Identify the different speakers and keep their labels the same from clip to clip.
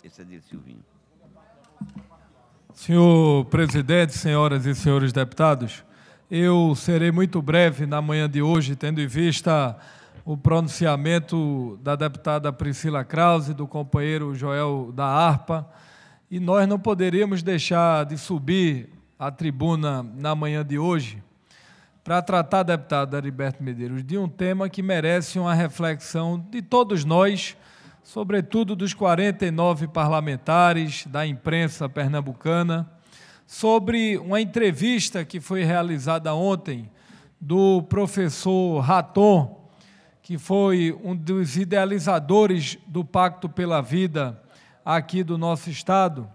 Speaker 1: Esse é de Silvinho.
Speaker 2: Senhor presidente, senhoras e senhores deputados, eu serei muito breve na manhã de hoje, tendo em vista o pronunciamento da deputada Priscila Krause, do companheiro Joel da Harpa, e nós não poderíamos deixar de subir à tribuna na manhã de hoje para tratar, deputado Heriberto Medeiros, de um tema que merece uma reflexão de todos nós, sobretudo dos 49 parlamentares, da imprensa pernambucana, sobre uma entrevista que foi realizada ontem do professor Raton, que foi um dos idealizadores do Pacto pela Vida aqui do nosso estado,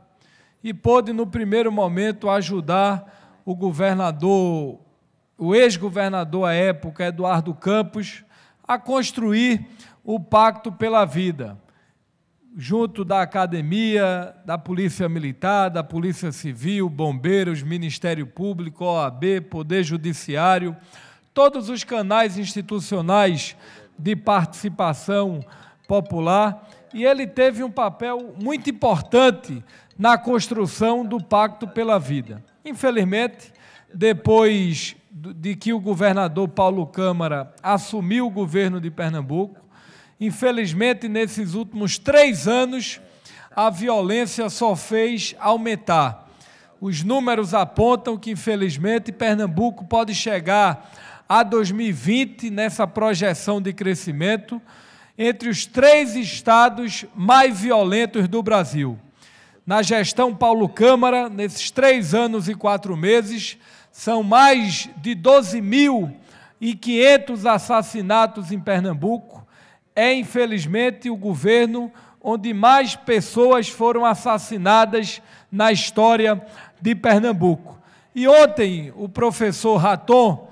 Speaker 2: e pôde, no primeiro momento, ajudar o governador, o ex-governador à época, Eduardo Campos, a construir o Pacto pela Vida, junto da academia, da Polícia Militar, da Polícia Civil, Bombeiros, Ministério Público, OAB, Poder Judiciário, todos os canais institucionais de participação popular, e ele teve um papel muito importante na construção do Pacto pela Vida. Infelizmente, depois de que o governador Paulo Câmara assumiu o governo de Pernambuco, infelizmente, nesses últimos 3 anos, a violência só fez aumentar. Os números apontam que, infelizmente, Pernambuco pode chegar a 2020, nessa projeção de crescimento, entre os 3 estados mais violentos do Brasil. Na gestão Paulo Câmara, nesses 3 anos e 4 meses, são mais de 12.500 assassinatos em Pernambuco. É, infelizmente, o governo onde mais pessoas foram assassinadas na história de Pernambuco. E ontem, o professor Raton,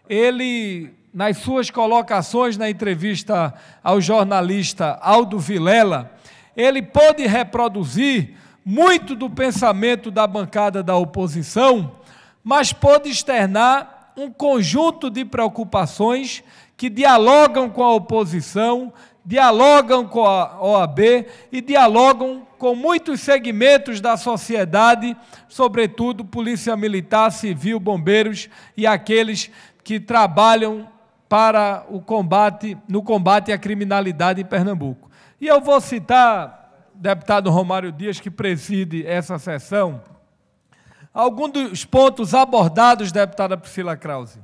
Speaker 2: ele, nas suas colocações na entrevista ao jornalista Aldo Vilela, ele pôde reproduzir muito do pensamento da bancada da oposição, mas pôde externar um conjunto de preocupações que dialogam com a oposição, dialogam com a OAB e dialogam com muitos segmentos da sociedade, sobretudo Polícia Militar, Civil, Bombeiros e aqueles que trabalham para o combate, no combate à criminalidade em Pernambuco. E eu vou citar, deputado Romário Dias, que preside essa sessão, alguns dos pontos abordados, deputada Priscila Krause,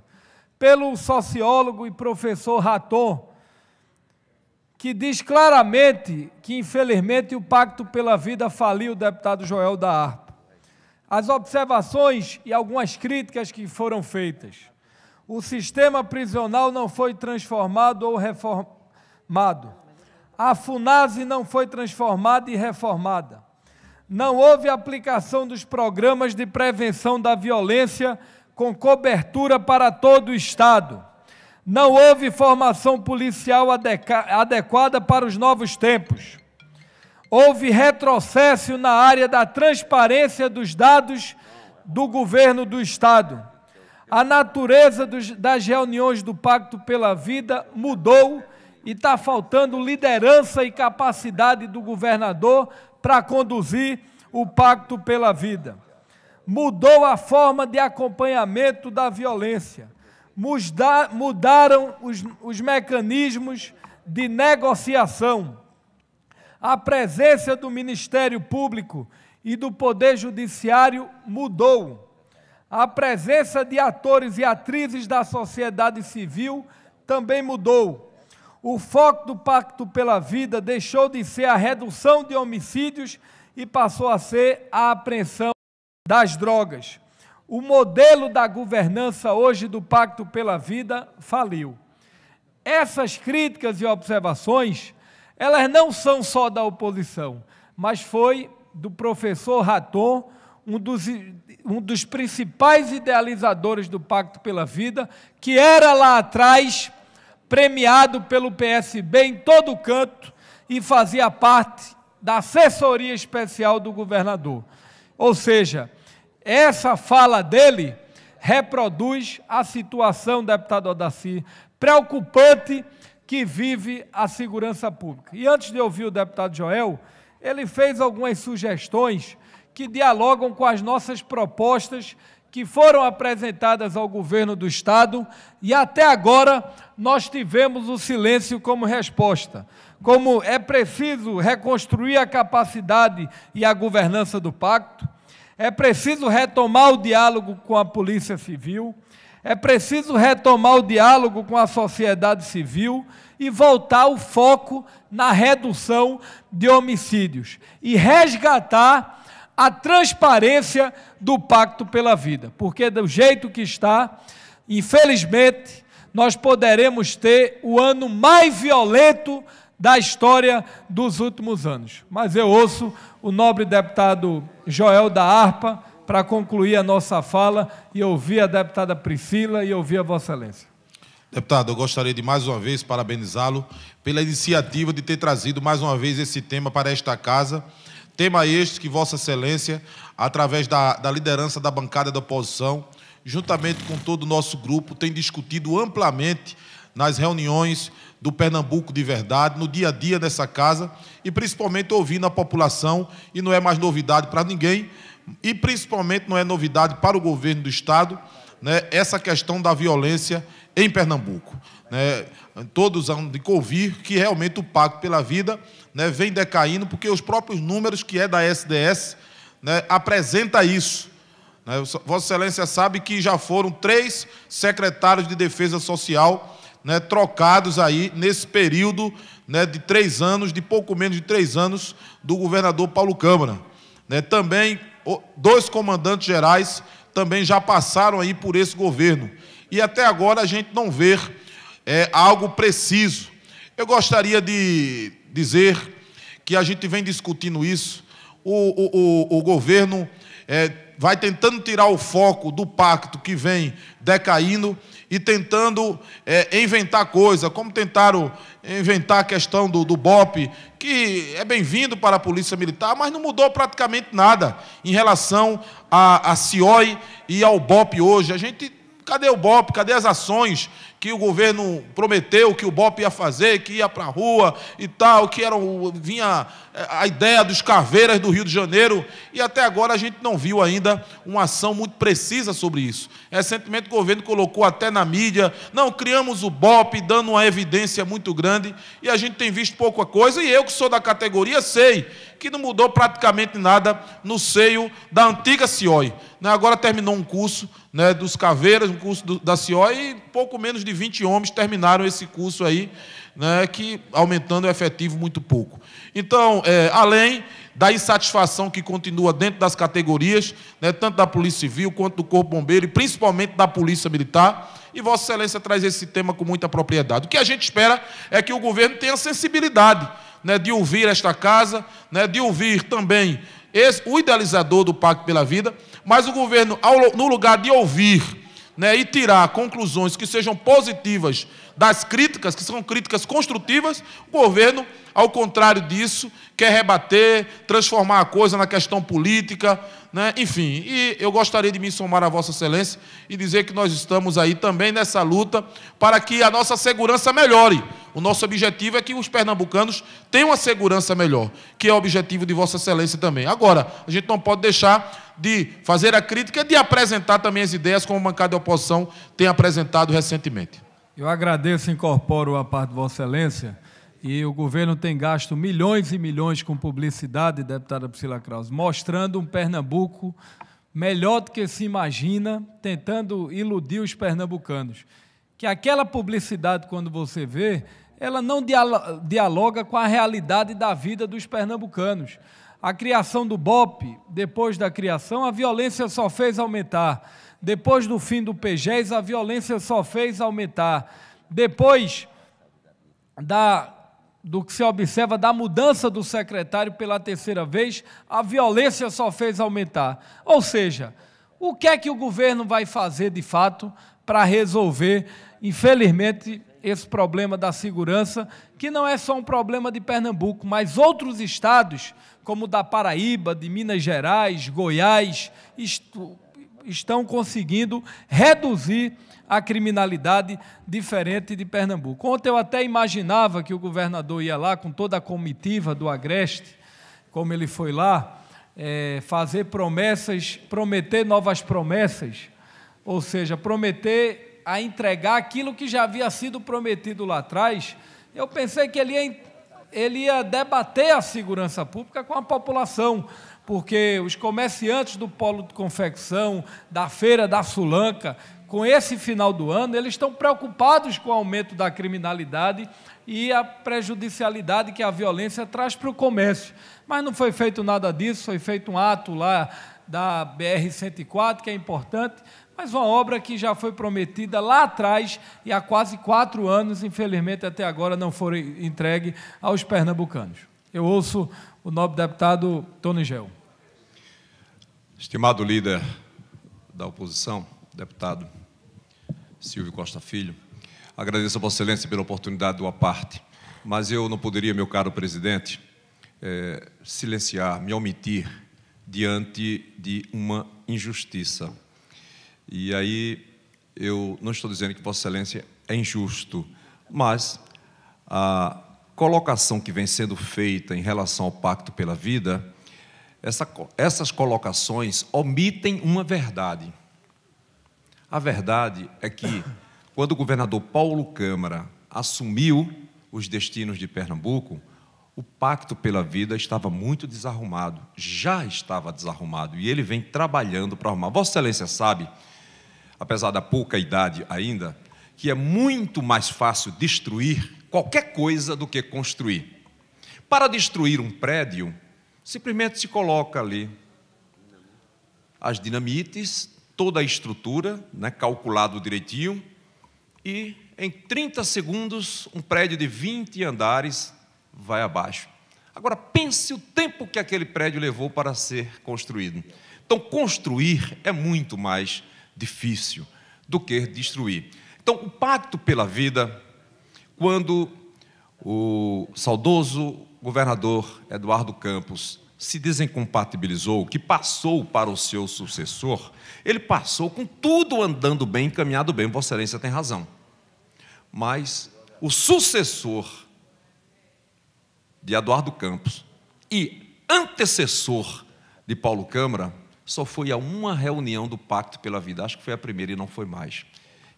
Speaker 2: pelo sociólogo e professor Raton, que diz claramente que, infelizmente, o Pacto pela Vida faliu, o deputado Joel da Harpa. As observações e algumas críticas que foram feitas. O sistema prisional não foi transformado ou reformado. A FUNASE não foi transformada e reformada. Não houve aplicação dos programas de prevenção da violência com cobertura para todo o Estado. Não houve formação policial adequada para os novos tempos. Houve retrocesso na área da transparência dos dados do governo do Estado. A natureza das reuniões do Pacto pela Vida mudou e está faltando liderança e capacidade do governador para conduzir o Pacto pela Vida. Mudou a forma de acompanhamento da violência. Mudaram os mecanismos de negociação. A presença do Ministério Público e do Poder Judiciário mudou. A presença de atores e atrizes da sociedade civil também mudou. O foco do Pacto pela Vida deixou de ser a redução de homicídios e passou a ser a apreensão das drogas. O modelo da governança hoje do Pacto pela Vida faliu. Essas críticas e observações, elas não são só da oposição, mas foi do professor Raton, um dos principais idealizadores do Pacto pela Vida, que era lá atrás premiado pelo PSB em todo canto e fazia parte da assessoria especial do governador. Ou seja, essa fala dele reproduz a situação, deputado Odaci, preocupante que vive a segurança pública. E antes de ouvir o deputado Joel, ele fez algumas sugestões que dialogam com as nossas propostas que foram apresentadas ao governo do Estado e até agora nós tivemos o silêncio como resposta. Como é preciso reconstruir a capacidade e a governança do pacto, é preciso retomar o diálogo com a Polícia Civil, é preciso retomar o diálogo com a sociedade civil e voltar o foco na redução de homicídios e resgatar a transparência do Pacto pela Vida, porque do jeito que está, infelizmente, nós poderemos ter o ano mais violento da história dos últimos anos. Mas eu ouço o nobre deputado Joel da Harpa para concluir a nossa fala e ouvir a deputada Priscila e ouvir a Vossa Excelência.
Speaker 1: Deputado, eu gostaria de mais uma vez parabenizá-lo pela iniciativa de ter trazido mais uma vez esse tema para esta casa, tema este que Vossa Excelência, através da liderança da bancada da oposição, juntamente com todo o nosso grupo, tem discutido amplamente nas reuniões do Pernambuco de Verdade, no dia a dia dessa casa, e principalmente ouvindo a população, e não é mais novidade para ninguém, e principalmente não é novidade para o governo do Estado, né, essa questão da violência em Pernambuco. Né, todos hão de ouvir que realmente o Pacto pela Vida, né, vem decaindo, porque os próprios números que é da SDS, né, apresenta isso. Né, Vossa Excelência sabe que já foram 3 secretários de Defesa Social, né, trocados aí nesse período, né, de 3 anos, de pouco menos de 3 anos, do governador Paulo Câmara. Né, também 2 comandantes gerais também já passaram aí por esse governo. E até agora a gente não vê algo preciso. Eu gostaria de dizer que a gente vem discutindo isso, o governo vai tentando tirar o foco do pacto que vem decaindo e tentando inventar coisa, como tentaram inventar a questão do BOP, que é bem-vindo para a Polícia Militar, mas não mudou praticamente nada em relação à CIOI e ao BOP hoje. Cadê o BOP? Cadê as ações que o governo prometeu que o BOP ia fazer, que ia para a rua e tal, que vinha a ideia dos caveiras do Rio de Janeiro, e até agora a gente não viu ainda uma ação muito precisa sobre isso. Recentemente o governo colocou até na mídia, não, criamos o BOP, dando uma evidência muito grande, e a gente tem visto pouca coisa, e eu que sou da categoria sei que não mudou praticamente nada no seio da antiga CIOI. Agora terminou um curso, né, dos caveiras, um curso da CIOI, e pouco menos de 20 homens terminaram esse curso aí, né, que aumentando o efetivo muito pouco. Então, além da insatisfação que continua dentro das categorias, né, tanto da Polícia Civil quanto do Corpo Bombeiro e principalmente da Polícia Militar, e Vossa Excelência traz esse tema com muita propriedade. O que a gente espera é que o governo tenha sensibilidade, né, de ouvir esta casa, né, de ouvir também o idealizador do Pacto pela Vida, mas o governo, no lugar de ouvir, né, e tirar conclusões que sejam positivas das críticas, que são críticas construtivas, o governo, ao contrário disso, quer rebater, transformar a coisa na questão política, né, enfim. E eu gostaria de me somar a Vossa Excelência e dizer que nós estamos aí também nessa luta para que a nossa segurança melhore. O nosso objetivo é que os pernambucanos tenham uma segurança melhor, que é o objetivo de Vossa Excelência também. Agora, a gente não pode deixar de fazer a crítica e de apresentar também as ideias como a bancada de oposição tem apresentado recentemente.
Speaker 2: Eu agradeço e incorporo a parte de Vossa Excelência, e o governo tem gasto milhões e milhões com publicidade, deputada Priscila Krause, mostrando um Pernambuco melhor do que se imagina, tentando iludir os pernambucanos. Que aquela publicidade, quando você vê, ela não dialoga com a realidade da vida dos pernambucanos. A criação do BOP, depois da criação, a violência só fez aumentar. Depois do fim do PGES, a violência só fez aumentar. Depois do que se observa da mudança do secretário pela 3ª vez, a violência só fez aumentar. Ou seja, o que é que o governo vai fazer, de fato, para resolver, infelizmente, esse problema da segurança, que não é só um problema de Pernambuco, mas outros estados, como o da Paraíba, de Minas Gerais, Goiás, estão conseguindo reduzir a criminalidade diferente de Pernambuco. Ontem eu até imaginava que o governador ia lá com toda a comitiva do Agreste, como ele foi lá, fazer promessas, prometer novas promessas, ou seja, prometer a entregar aquilo que já havia sido prometido lá atrás. Eu pensei que ele ia debater a segurança pública com a população, porque os comerciantes do polo de confecção, da feira da Sulanca, com esse final do ano, eles estão preocupados com o aumento da criminalidade e a prejudicialidade que a violência traz para o comércio. Mas não foi feito nada disso, foi feito um ato lá da BR-104, que é importante, mas uma obra que já foi prometida lá atrás e há quase 4 anos, infelizmente, até agora não foi entregue aos pernambucanos. Eu ouço o nobre deputado Tony Gel.
Speaker 3: Estimado líder da oposição, deputado Silvio Costa Filho, agradeço a Vossa Excelência pela oportunidade do à parte, mas eu não poderia, meu caro presidente, silenciar, me omitir diante de uma injustiça. E aí eu não estou dizendo que Vossa Excelência é injusto, mas a colocação que vem sendo feita em relação ao Pacto pela Vida, essas colocações omitem uma verdade. A verdade é que, quando o governador Paulo Câmara assumiu os destinos de Pernambuco, o Pacto pela Vida estava muito desarrumado, já estava desarrumado, e ele vem trabalhando para arrumar. Vossa Excelência sabe, apesar da pouca idade ainda, que é muito mais fácil destruir qualquer coisa do que construir. Para destruir um prédio, simplesmente se coloca ali as dinamites, toda a estrutura, né, calculado direitinho, e em 30 segundos um prédio de 20 andares vai abaixo. Agora pense o tempo que aquele prédio levou para ser construído. Então construir é muito mais difícil do que destruir. Então o Pacto pela Vida, quando o saudoso governador Eduardo Campos se desincompatibilizou, que passou para o seu sucessor, ele passou com tudo andando bem, encaminhado bem. Vossa Excelência tem razão. Mas o sucessor de Eduardo Campos e antecessor de Paulo Câmara só foi a uma reunião do Pacto pela Vida, acho que foi a primeira e não foi mais.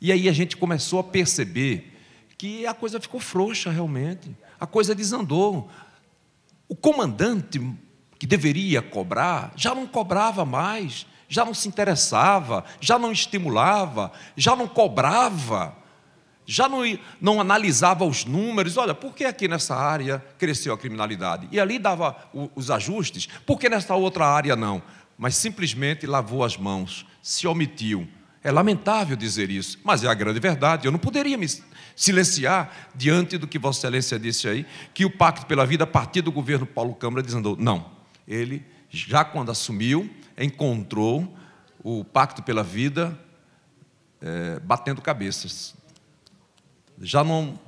Speaker 3: E aí a gente começou a perceber que a coisa ficou frouxa realmente, a coisa desandou. O comandante que deveria cobrar já não cobrava mais, já não se interessava, já não estimulava, já não cobrava, já não analisava os números. Olha, por que aqui nessa área cresceu a criminalidade? E ali dava os ajustes, por que nessa outra área não? Mas simplesmente lavou as mãos, se omitiu. É lamentável dizer isso, mas é a grande verdade. Eu não poderia me silenciar diante do que Vossa Excelência disse aí, que o Pacto pela Vida, a partir do governo Paulo Câmara, desandou. Não, ele, já quando assumiu, encontrou o Pacto pela Vida batendo cabeças. Já não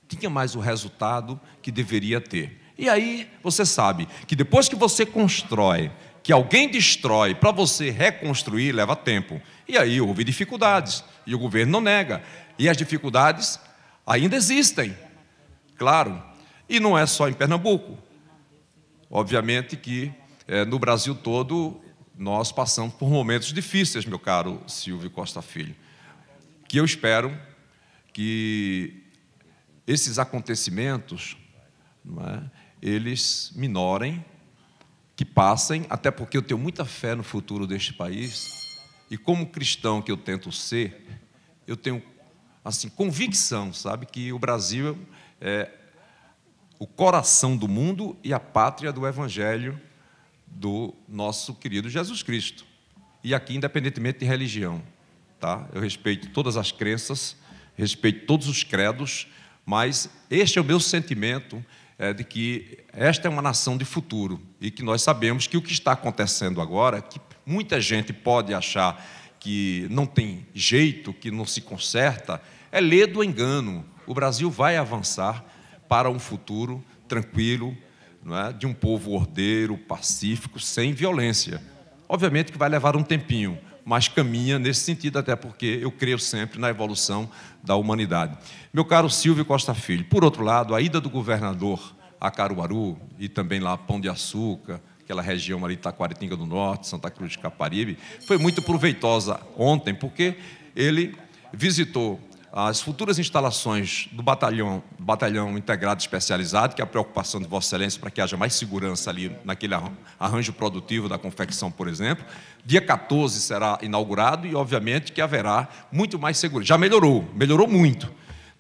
Speaker 3: tinha mais o resultado que deveria ter. E aí, você sabe que depois que você constrói, que alguém destrói, para você reconstruir, leva tempo. E aí houve dificuldades, e o governo não nega. E as dificuldades ainda existem, claro. E não é só em Pernambuco. Obviamente que no Brasil todo nós passamos por momentos difíceis, meu caro Silvio Costa Filho, que eu espero que esses acontecimentos, não é, eles minorem, que passem, até porque eu tenho muita fé no futuro deste país, e como cristão que eu tento ser, eu tenho assim, convicção, sabe, que o Brasil é o coração do mundo e a pátria do Evangelho do nosso querido Jesus Cristo. E aqui, independentemente de religião, tá? Eu respeito todas as crenças, respeito todos os credos, mas este é o meu sentimento, de que esta é uma nação de futuro e que nós sabemos que o que está acontecendo agora, que muita gente pode achar que não tem jeito, que não se conserta, é lê do engano. O Brasil vai avançar para um futuro tranquilo, não é? De um povo ordeiro, pacífico, sem violência. Obviamente que vai levar um tempinho, mas caminha nesse sentido, até porque eu creio sempre na evolução da humanidade. Meu caro Silvio Costa Filho, por outro lado, a ida do governador a Caruaru e também lá Pão de Açúcar, aquela região ali, Taquaritinga do Norte, Santa Cruz de Caparibe, foi muito proveitosa ontem, porque ele visitou as futuras instalações do batalhão integrado especializado, que é a preocupação de Vossa Excelência para que haja mais segurança ali naquele arranjo produtivo da confecção, por exemplo. Dia 14 será inaugurado e, obviamente, que haverá muito mais segurança. Já melhorou muito,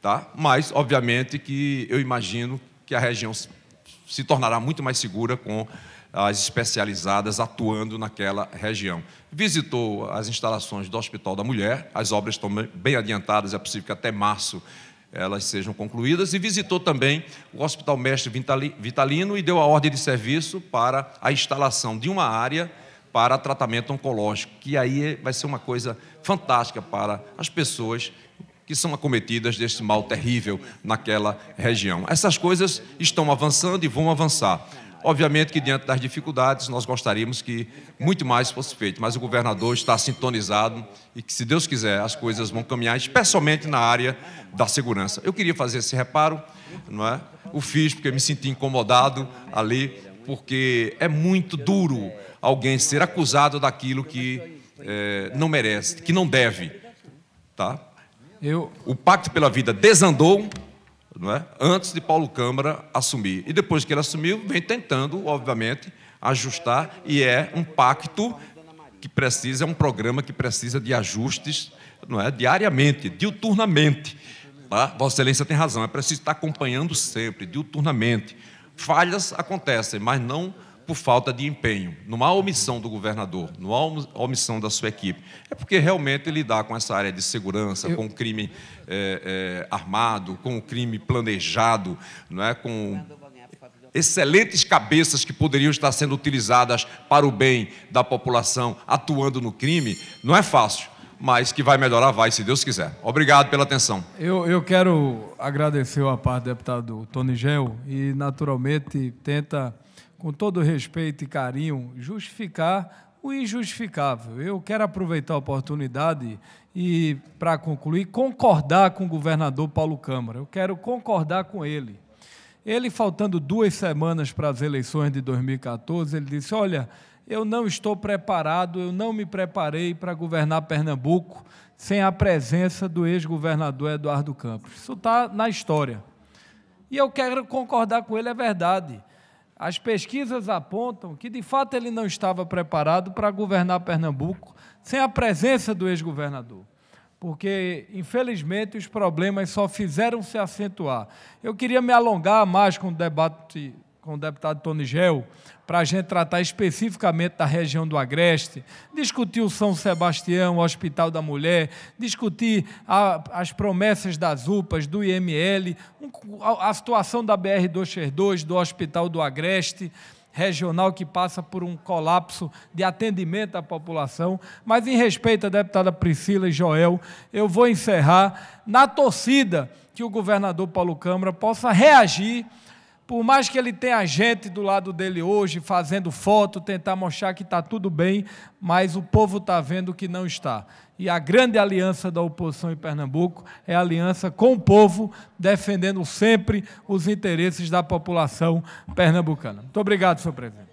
Speaker 3: tá? Mas, obviamente, que eu imagino que a região se tornará muito mais segura com as especializadas atuando naquela região. Visitou as instalações do Hospital da Mulher, as obras estão bem adiantadas, é possível que até março elas sejam concluídas, e visitou também o Hospital Mestre Vitalino e deu a ordem de serviço para a instalação de uma área para tratamento oncológico, que aí vai ser uma coisa fantástica para as pessoas que são acometidas desse mal terrível naquela região. Essas coisas estão avançando e vão avançar. Obviamente que, diante das dificuldades, nós gostaríamos que muito mais fosse feito, mas o governador está sintonizado e que, se Deus quiser, as coisas vão caminhar, especialmente na área da segurança. Eu queria fazer esse reparo, não é? O fiz porque me senti incomodado ali, porque é muito duro alguém ser acusado daquilo que não merece, que não deve. Tá? O Pacto pela Vida desandou, não é? Antes de Paulo Câmara assumir. E depois que ele assumiu, vem tentando, obviamente, ajustar, e é um pacto que precisa, é um programa que precisa de ajustes, não é? Diariamente, diuturnamente. Tá? Vossa Excelência tem razão, é preciso estar acompanhando sempre, diuturnamente. Falhas acontecem, mas não por falta de empenho, não há omissão do governador, não há omissão da sua equipe. É porque realmente lidar com essa área de segurança, com o crime armado, com o crime planejado, não é? Com excelentes cabeças que poderiam estar sendo utilizadas para o bem da população, atuando no crime, não é fácil, mas que vai melhorar, vai, se Deus quiser. Obrigado pela atenção.
Speaker 2: Eu quero agradecer a parte do deputado Tonigel e, naturalmente, tenta, com todo respeito e carinho, justificar o injustificável. Eu quero aproveitar a oportunidade e, para concluir, concordar com o governador Paulo Câmara. Eu quero concordar com ele. Ele, faltando 2 semanas para as eleições de 2014, ele disse: olha, eu não estou preparado, eu não me preparei para governar Pernambuco sem a presença do ex-governador Eduardo Campos. Isso está na história. E eu quero concordar com ele, é verdade. As pesquisas apontam que, de fato, ele não estava preparado para governar Pernambuco sem a presença do ex-governador, porque, infelizmente, os problemas só fizeram se acentuar. Eu queria me alongar mais com o debate com o deputado Tonigel, para a gente tratar especificamente da região do Agreste, discutir o São Sebastião, o Hospital da Mulher, discutir as promessas das UPAs, do IML, a situação da BR-232, do Hospital do Agreste, regional, que passa por um colapso de atendimento à população. Mas, em respeito à deputada Priscila e Joel, eu vou encerrar na torcida que o governador Paulo Câmara possa reagir. Por mais que ele tenha gente do lado dele hoje, fazendo foto, tentar mostrar que está tudo bem, mas o povo está vendo que não está. E a grande aliança da oposição em Pernambuco é a aliança com o povo, defendendo sempre os interesses da população pernambucana. Muito obrigado, senhor presidente.